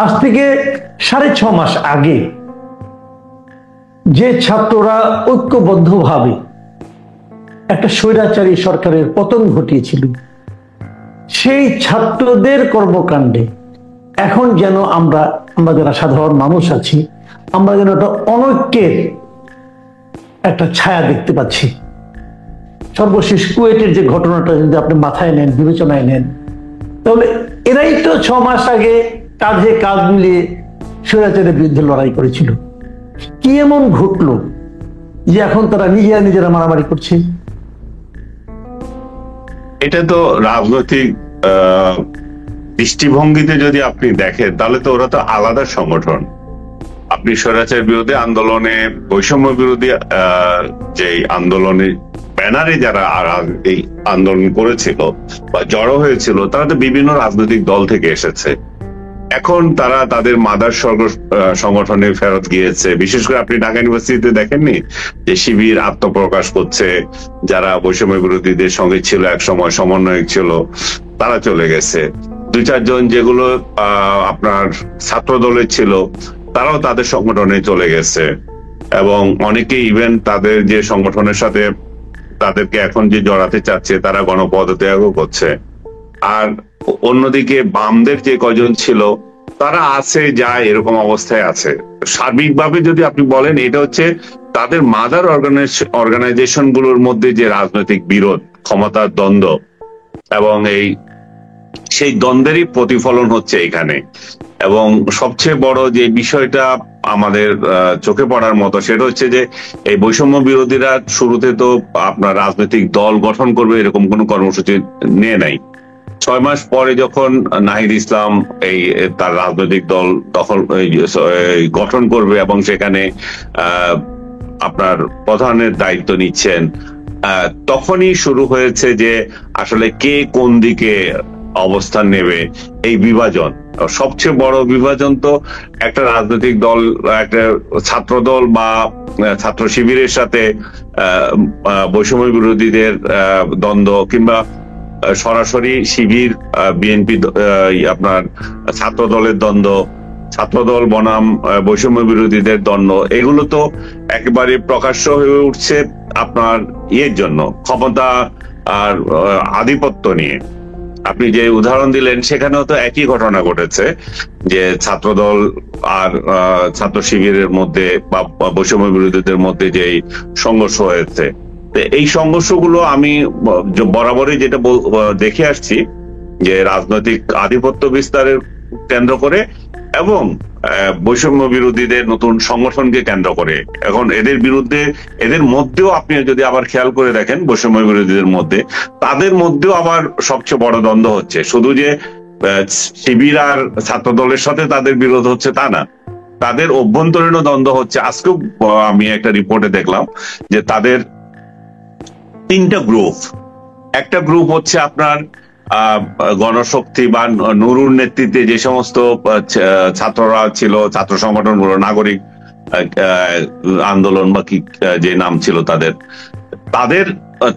আজ থেকে 6.5 মাস আগে যে ছাত্ররা ঐক্যবদ্ধভাবে একটা স্বৈরাচারী সরকারের পতন ঘটিয়েছিল, সেই ছাত্রদের কর্মকাণ্ডে এখন যেন আমরা যারা সাধারণ মানুষ আছি, আমরা যেন একটা অনৈক্যের একটা ছায়া দেখতে পাচ্ছি। সর্বশেষ কুয়েটের যে ঘটনাটা যদি আপনি মাথায় নেন, বিবেচনায় নেন, তাহলে এরাই তো 6 মাস আগে কাঁধে কাঁধ মিলিয়ে স্বৈরাচারের বিরুদ্ধে লড়াই করেছিল। কি এমন ঘটলো যে এখন তারা নিজেরা মারামারি করছে? এটা তো রাজনৈতিক দৃষ্টিভঙ্গিতে যদি আপনি দেখেন, তাহলে তো ওরা তো আলাদা সংগঠন। আপনি স্বৈরাচারের বিরুদ্ধে আন্দোলনে, বৈষম্য বিরোধী যে আন্দোলনের ব্যানারে যারা এই আন্দোলন করেছিল বা জড়ো হয়েছিল, তারা তো বিভিন্ন রাজনৈতিক দল থেকে এসেছে। এখন তারা তাদের মাদার সংগঠনে ফেরত গিয়েছে। বিশেষ করে আপনি ঢাকা ইউনিভার্সিটিতে দেখেননি যে শিবির আত্মপ্রকাশ করছে, যারা বৈষম্য বিরোধীদের সঙ্গে ছিল, এক সময় সমন্বয়ক ছিল, তারা চলে গেছে। 2-4 জন যেগুলো আপনার ছাত্র দলের ছিল, তারাও তাদের সংগঠনে চলে গেছে। এবং অনেকে ইভেন তাদের যে সংগঠনের সাথে তাদেরকে এখন যে জড়াতে চাচ্ছে, তারা গণপদত্যাগও করছে। আর অন্যদিকে বামদের যে কজন ছিল, তারা আছে যায় এরকম অবস্থায় আছে। সার্বিকভাবে যদি আপনি বলেন, এটা হচ্ছে তাদের মাদার অর্গানাইজেশন গুলোর মধ্যে যে রাজনৈতিক বিরোধ, ক্ষমতার দ্বন্দ্ব, এবং সেই দ্বন্দ্বেরই প্রতিফলন হচ্ছে এখানে। এবং সবচেয়ে বড় যে বিষয়টা আমাদের চোখে পড়ার মতো, সেটা হচ্ছে যে এই বৈষম্য বিরোধীরা শুরুতে তো আপনার রাজনৈতিক দল গঠন করবে এরকম কোনো কর্মসূচি নিয়ে নাই। 6 মাস পরে যখন নাহিদ ইসলাম তার রাজনৈতিক দল গঠন করবে এবং সেখানে আপনার প্রধানের দায়িত্ব নিচ্ছেন, তখনই শুরু হয়েছে যে আসলে কে কোন দিকে অবস্থান নেবে, এই বিভাজন। সবচেয়ে বড় বিভাজন তো একটা রাজনৈতিক দল, একটা ছাত্র দল বা ছাত্র শিবিরের সাথে বৈষম্য বিরোধীদের দ্বন্দ্ব, কিংবা সরাসরি শিবির বিএনপি আপনার ছাত্র দলের দ্বন্দ্ব, ছাত্রদল বনাম বৈষম্য বিরোধীদের দ্বন্দ্ব। এগুলো তো একেবারে প্রকাশ্য হয়ে উঠছে আপনার জন্য, ক্ষমতা আর আধিপত্য নিয়ে। আপনি যে উদাহরণ দিলেন, সেখানেও তো একই ঘটনা ঘটেছে, যে ছাত্রদল আর ছাত্র শিবিরের মধ্যে বা বৈষম্য বিরোধীদের মধ্যে যে সংঘর্ষ হয়েছে। এই সংঘর্ষগুলো আমি বরাবরই যেটা দেখে আসছি, যে রাজনৈতিক আধিপত্য বিস্তারের কেন্দ্র করে এবং বৈষম্য বিরোধীদের নতুন সংগঠনকে কেন্দ্র করে। এখন এদের মধ্যেও আপনি যদি আবার খেয়াল করে দেখেন, বৈষম্য বিরোধীদের মধ্যে, তাদের মধ্যেও আবার সবচেয়ে বড় দ্বন্দ্ব হচ্ছে। শুধু যে শিবির আর ছাত্র দলের সাথে তাদের বিরোধ হচ্ছে তা না, তাদের অভ্যন্তরীণ দ্বন্দ্ব হচ্ছে। আজকেও আমি একটা রিপোর্টে দেখলাম যে তাদের 3টা গ্রুপ। একটা গ্রুপ হচ্ছে আপনার গণশক্তি বা নুরুর নেতৃত্বে যে সমস্ত ছাত্ররা ছিল, ছাত্র সংগঠনগুলো, নাগরিক আন্দোলন বা কি যে নাম ছিল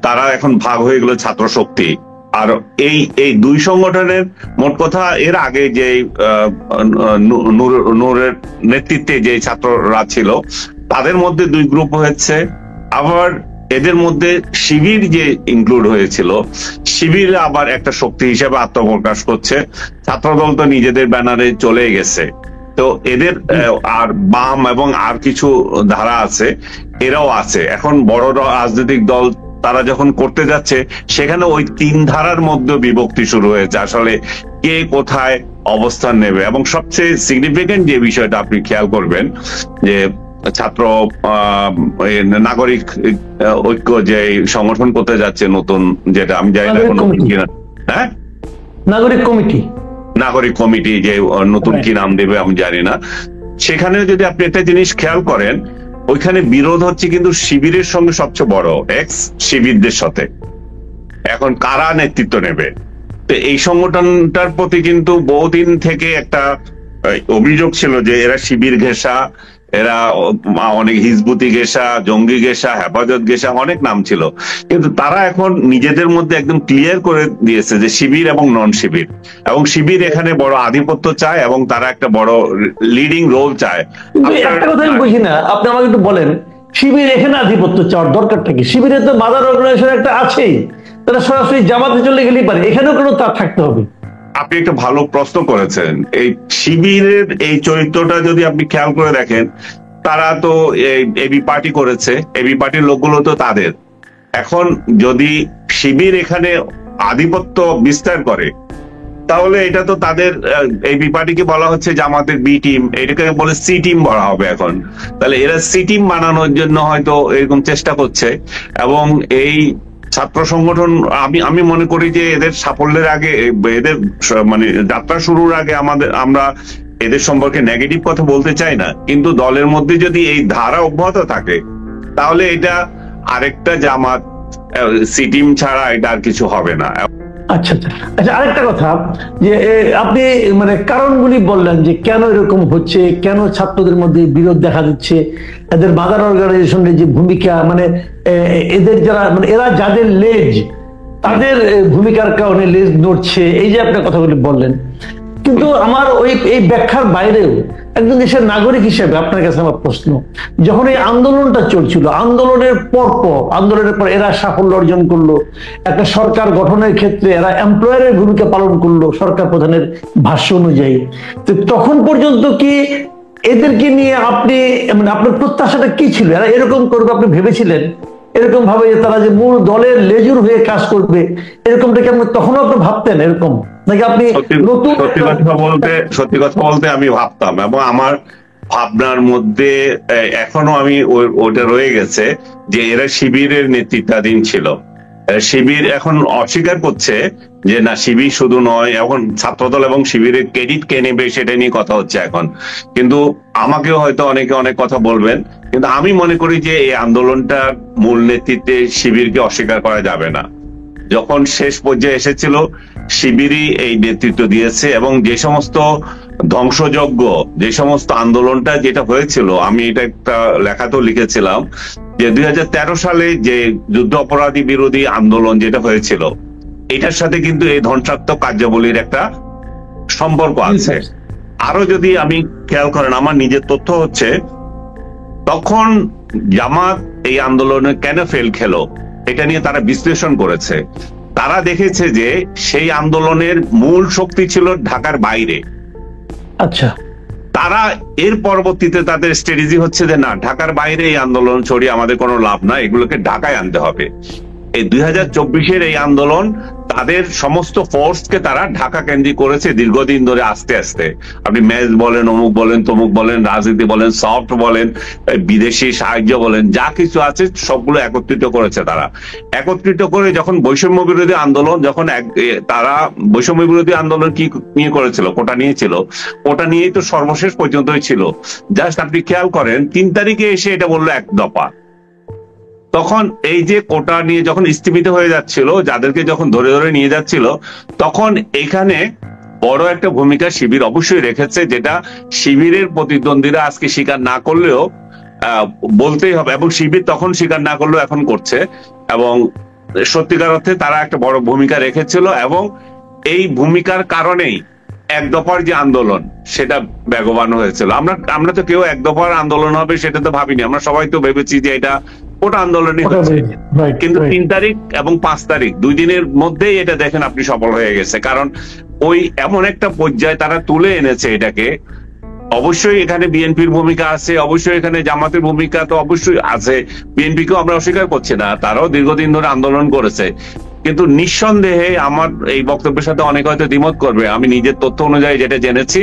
তারা এখন ভাগ হয়ে গেল ছাত্র শক্তি। আর এই 2 সংগঠনের মোট কথা এর আগে যে নূরের নেতৃত্বে যে ছাত্ররা ছিল, তাদের মধ্যে 2 গ্রুপ হয়েছে। আবার এদের মধ্যে শিবির যে ইনক্লুড হয়েছিল, শিবির আবার একটা শক্তি হিসেবে আত্মপ্রকাশ করছে। ছাত্রদল তো নিজেদের ব্যানারে চলে গেছে। তো এদের আর বাম এবং আর কিছু ধারা আছে, এরাও আছে। এখন বড় রাজনৈতিক দল তারা যখন করতে যাচ্ছে, সেখানে ওই 3 ধারার মধ্যে বিভক্তি শুরু হয়েছে, আসলে কে কোথায় অবস্থান নেবে। এবং সবচেয়ে সিগনিফিকেন্ট যে বিষয়টা আপনি খেয়াল করবেন, যে ছাত্র নাগরিক ঐক্য যে সংগঠন করতে যাচ্ছে নতুন, যেটা আমি জানি না এখন কিনা, হ্যাঁ, নাগরিক কমিটি যে নতুন কি নাম দেবে আমি জানি না। সেখানে যদি আপনি একটা জিনিস খেয়াল করেন, ওইখানে বিরোধ হচ্ছে কিন্তু শিবিরের সঙ্গে সবচেয়ে বড়, এক্স শিবিরদের সাথে। এখন কারা নেতৃত্ব নেবে? তো এই সংগঠনটার প্রতি কিন্তু বহুদিন থেকে একটা অভিযোগ ছিল যে এরা শিবির ঘেঁষা, এরা অনেক হিজবুতি গেসা, জঙ্গি গেসা, হেফাজত গেসা, অনেক নাম ছিল। কিন্তু তারা এখন নিজেদের মধ্যে একদম ক্লিয়ার করে দিয়েছে যে শিবির এবং নন শিবির, এবং শিবির এখানে বড় আধিপত্য চায় এবং তারা একটা বড় লিডিং রোল চায়। একটা কথা আমি বুঝি না, আপনি আমাকে একটু বলেন, শিবির এখানে আধিপত্য চাওয়ার দরকারটা কি? শিবিরে তো মাদার অর্গানাইজেশন একটা আছেই, তারা সরাসরি জামাতে চলে গেলেই পারে, এখানেও কেন তা থাকতে হবে? আপনি একটা ভালো প্রশ্ন করেছেন। এই শিবিরের এই চরিত্রটা যদি আপনি খেয়াল করে দেখেন, তারা তো এবি পার্টি করেছে, এবি পার্টির লোকগুলো তো তাদের। এখন যদি শিবির এখানে আধিপত্য বিস্তার করে, তাহলে এটা তো তাদের, এবি পার্টিকে বলা হচ্ছে জামাতের বি টিম, এটাকে বলে সি টিম বলা হবে এখন। তাহলে এরা সি টিম বানানোর জন্য হয়তো এরকম চেষ্টা করছে। এবং এই ছাত্র সংগঠন, আমি মনে করি যে এদের সাফল্যের আগে, এদের মানে যাত্রা শুরুর আগে আমরা এদের সম্পর্কে নেগেটিভ কথা বলতে চাই না, কিন্তু দলের মধ্যে যদি এই ধারা অব্যাহত থাকে, তাহলে এটা আরেকটা জামাত, সি টিম ছাড়া এটা আর কিছু হবে না। আচ্ছা আচ্ছা আচ্ছা, আরেকটা কথা, যে আপনি মানে কারণগুলি বললেন যে কেন এরকম হচ্ছে, কেন ছাত্রদের মধ্যে বিরোধ দেখা দিচ্ছে, এদের মাদার অর্গানাইজেশনের যে ভূমিকা, মানে এদের যারা, মানে এরা যাদের লেজ, তাদের ভূমিকার কারণে লেজ নড়ছে, এই যে আপনি কথাগুলি বললেন। কিন্তু আমার এই ব্যাখ্যার বাইরেও একজন দেশের নাগরিক হিসেবে আপনার কাছে আমার প্রশ্ন, যখন এই আন্দোলনটা চলছিল, আন্দোলনের পর এরা সাফল্য অর্জন করলো, একটা সরকার গঠনের ক্ষেত্রে এরা এমপ্লয়ারের ভূমিকা পালন করলো সরকার প্রধানের ভাষ্য অনুযায়ী, তো তখন পর্যন্ত কি এদেরকে নিয়ে আপনি, মানে আপনার প্রত্যাশাটা কি ছিল? এরা এরকম করবে আপনি ভেবেছিলেন? এরকম ভাবে যে তারা যে মূল দলের লেজুর হয়ে কাজ করবে, এরকমটা কি আপনি তখনও আপনি ভাবতেন এরকম, নাকি আপনি সত্যি কথা বলতে আমি ভাবতাম, এবং আমার ভাবনার মধ্যে এখনো আমি ওটা রয়ে গেছে যে এরা শিবিরের নেতৃত্বাধীন ছিল। শিবির এখন অস্বীকার করছে যে না, শিবির শুধু নয়, এখন ছাত্রদল এবং শিবিরের ক্রেডিট কে নেবে সেটা নিয়ে কথা হচ্ছে এখন। কিন্তু আমাকেও হয়তো অনেকে অনেক কথা বলবেন, কিন্তু আমি মনে করি যে এই আন্দোলনটার মূল নেতৃত্বে শিবিরকে অস্বীকার করা যাবে না। যখন শেষ পর্যায়ে এসেছিল, শিবিরই এই নেতৃত্ব দিয়েছে, এবং যে সমস্ত ধ্বংসযজ্ঞ, যে সমস্ত আন্দোলনটা যেটা হয়েছিল, আমি এটা একটা লেখাতেও লিখেছিলাম যে 2013 সালে যে যুদ্ধ অপরাধী বিরোধী আন্দোলন যেটা হয়েছিল, এটার সাথে কিন্তু এই ধ্বংসাত্মক কার্যাবলীর একটা সম্পর্ক আছে। আরো যদি আমি খেয়াল করেন, আমার নিজের তথ্য হচ্ছে তখন জামাত এই আন্দোলনে কেন ফেল খেলো, এটা নিয়ে তারা বিশ্লেষণ করেছে। তারা দেখেছে যে সেই আন্দোলনের মূল শক্তি ছিল ঢাকার বাইরে। আচ্ছা, তারা এর পরবর্তীতে তাদের স্ট্র্যাটেজি হচ্ছে যে না, ঢাকার বাইরে এই আন্দোলন ছড়িয়ে আমাদের কোনো লাভ না, এগুলোকে ঢাকায় আনতে হবে। এই 2024-এর এই আন্দোলন তাদের সমস্ত ফোর্সকে তারা ঢাকা কেন্দ্রিক করেছে দীর্ঘদিন ধরে, আস্তে আস্তে। আপনি ম্যাচ বলেন, অমুক বলেন, তমুক বলেন, রাজনীতি বলেন, সফট বলেন, বিদেশি সাহায্য বলেন, যা কিছু আছে সবগুলো একত্রিত করেছে তারা। একত্রিত করে যখন বৈষম্য বিরোধী আন্দোলন, যখন তারা বৈষম্য বিরোধী আন্দোলন কি নিয়ে করেছিল, কোটা নিয়েছিল, কোটা নিয়েই তো সর্বশেষ পর্যন্তই ছিল। জাস্ট আপনি খেয়াল করেন 3 তারিখে এসে এটা বললো 1 দফা। তখন এই যে কোটা নিয়ে যখন স্থগিত হয়ে যাচ্ছিল, যাদেরকে যখন ধরে ধরে নিয়ে যাচ্ছিল, তখন এখানে বড় একটা ভূমিকা শিবির অবশ্যই রেখেছে, যেটা শিবিরের প্রতিদ্বন্দ্বীরা আজকে স্বীকার না করলেও বলতেই হবে, এবং শিবির তখন স্বীকার না করলেও এখন করছে। এবং সত্যিকার অর্থে তারা একটা বড় ভূমিকা রেখেছিল, এবং এই ভূমিকার কারণেই 1 দফার যে আন্দোলন সেটা বেগবান হয়েছিল। আমরা তো কেউ 1 দফার আন্দোলন হবে সেটা তো ভাবিনি, আমরা সবাই তো ভেবেছি যে এটা কোটা আন্দোলনই হচ্ছে। কিন্তু 3 তারিখ এবং 5 তারিখ 2 দিনের মধ্যেই এটা দেখেন আপনি সফল হয়ে গেছে, কারণ ওই এমন একটা পর্যায়ে তারা তুলে এনেছে এটাকে। অবশ্যই এখানে বিএনপির ভূমিকা আছে, অবশ্যই এখানে জামাতের ভূমিকা তো অবশ্যই আছে, বিএনপিকেও আমরা অস্বীকার করছি না, তারাও দীর্ঘদিন ধরে আন্দোলন করেছে। কিন্তু নিঃসন্দেহে আমার এই বক্তব্যের সাথে অনেক হয়তো দ্বিমত করবে, আমি নিজের তথ্য অনুযায়ী যেটা জেনেছি,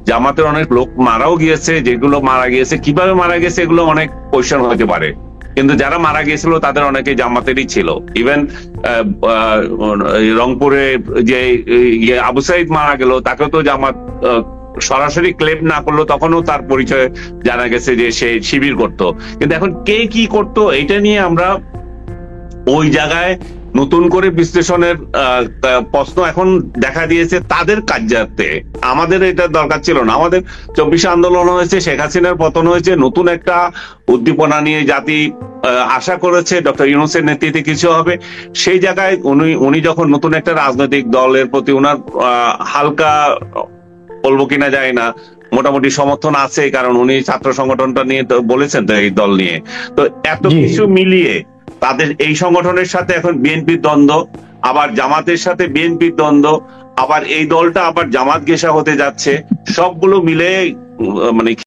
জামাতের অনেক লোক মারাও গিয়েছে, যেগুলো মারা গিয়েছে, কিভাবে মারা গেছে এগুলো অনেক কোয়েশ্চেন হতে পারে, কিন্তু যারা মারা গিয়েছিল তাদের অনেকে জামাতেরই ছিল। ইভেন রংপুরে যে আবু সাইদ মারা গেল, তাকেও তো জামাত সরাসরি ক্লেম না করলো, তখনও তার পরিচয় জানা গেছে যে সে শিবির করত। কিন্তু এখন কে কি করতো এটা নিয়ে আমরা ওই জায়গায় নতুন করে বিশ্লেষণের প্রশ্ন এখন দেখা দিয়েছে তাদের কার্যার্থে। আমাদের এটা দরকার ছিল না। আমাদের 24 আন্দোলন হয়েছে, শেখ হাসিনার পতন হয়েছে, নতুন একটা উদ্দীপনা নিয়ে জাতি আশা করেছে ডক্টর ইউনূসের নেতৃত্বে কিছু হবে। সেই জায়গায় উনি যখন নতুন একটা রাজনৈতিক দলের প্রতি উনার হালকা, বলবো কিনা যায় না, মোটামুটি সমর্থন আছে, কারণ উনি ছাত্র সংগঠনটা নিয়ে তো বলেছেন তো, এই দল নিয়ে তো এত কিছু মিলিয়ে তাদের এই সংগঠনের সাথে এখন বিএনপির দ্বন্দ্ব, আবার জামাতের সাথে বিএনপির দ্বন্দ্ব, আবার এই দলটা আবার জামাত ঘেঁষা হতে যাচ্ছে, সবগুলো মিলে মানে